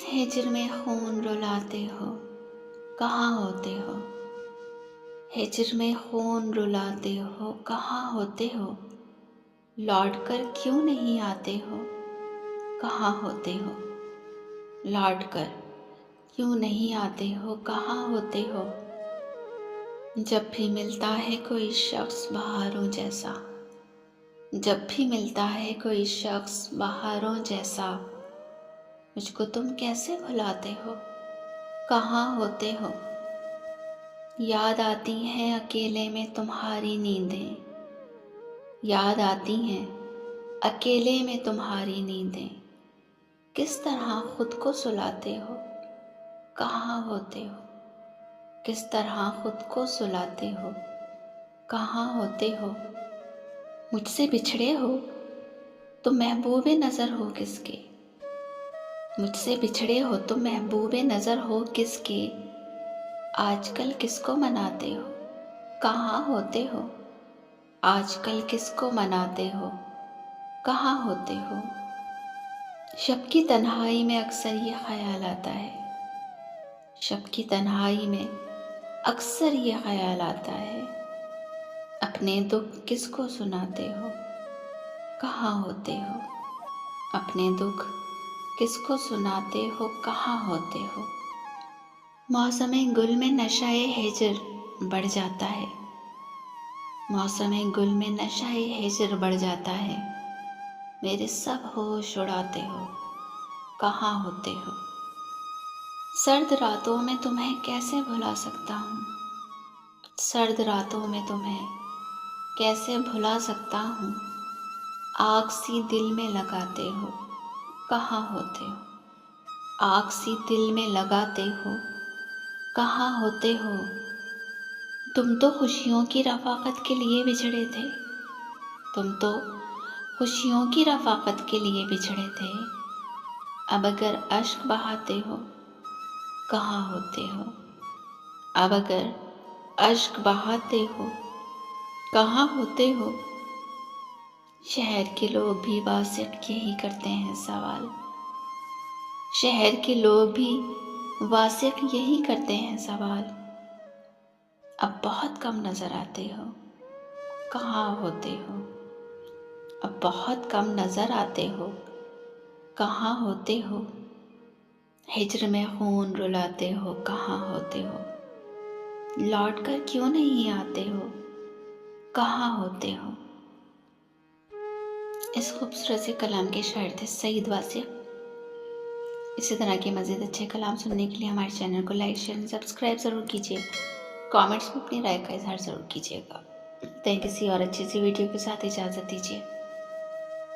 हिज्र में खून रुलाते हो, कहाँ होते हो। हिज्र में खून रुलाते हो, कहाँ होते हो। लौट कर क्यों नहीं आते हो, कहाँ होते हो। लौट कर क्यों नहीं आते हो, कहाँ होते हो। जब भी मिलता है कोई शख्स बहारों जैसा, जब भी मिलता है कोई शख्स बहारों जैसा, मुझको तुम कैसे भुलाते हो, कहाँ होते हो। याद आती हैं अकेले में तुम्हारी नींदें, याद आती हैं अकेले में तुम्हारी नींदें। किस तरह खुद को सुलाते हो, कहाँ होते हो। किस तरह खुद को सुलाते हो, कहाँ होते हो। मुझसे बिछड़े हो तो महबूबे नज़र हो किसके, मुझसे बिछड़े हो तो महबूबे नज़र हो किसके। आजकल किसको मनाते हो, कहाँ होते हो। आजकल किसको मनाते हो, कहाँ होते हो। शब की तन्हाई में अक्सर ये ख्याल आता है, शब की तन्हाई में अक्सर ये ख्याल आता है। अपने दुख किसको सुनाते हो, कहाँ होते हो। अपने दुख किसको सुनाते हो, कहाँ होते हो। मौसमे गुल में नशाए हिज्र बढ़ जाता है, मौसमे गुल में नशाए हिज्र बढ़ जाता है। मेरे सब होश उड़ाते हो, कहाँ होते हो। सर्द रातों में तुम्हें कैसे भुला सकता हूँ, सर्द रातों में तुम्हें कैसे भुला सकता हूँ। आग सी दिल में लगाते हो, कहाँ होते हो। आग सी दिल में लगाते हो, कहाँ होते हो। तुम तो खुशियों की रफ़ाक़त के लिए बिछड़े थे, तुम तो खुशियों की रफ़ाक़त के लिए बिछड़े थे। अब अगर अश्क बहाते हो, कहाँ होते हो। अब अगर अश्क बहाते हो, कहाँ होते हो। शहर के लोग भी वासिक यही करते हैं सवाल, शहर के लोग भी वासिक यही करते हैं सवाल। अब बहुत कम नज़र आते हो, कहाँ होते हो। अब बहुत कम नज़र आते हो, कहाँ होते हो। हिज्र में खून रुलाते हो, कहाँ होते हो। लौट कर क्यों नहीं आते हो, कहाँ होते हो। इस खूबसूरत से कलाम के शायर थे सईद वासिक। इसी तरह के मज़ीद अच्छे कलाम सुनने के लिए हमारे चैनल को लाइक शेयर सब्सक्राइब ज़रूर कीजिए। कमेंट्स में अपनी राय का इजहार ज़रूर कीजिएगा। तो किसी और अच्छी सी वीडियो के साथ इजाज़त दीजिए।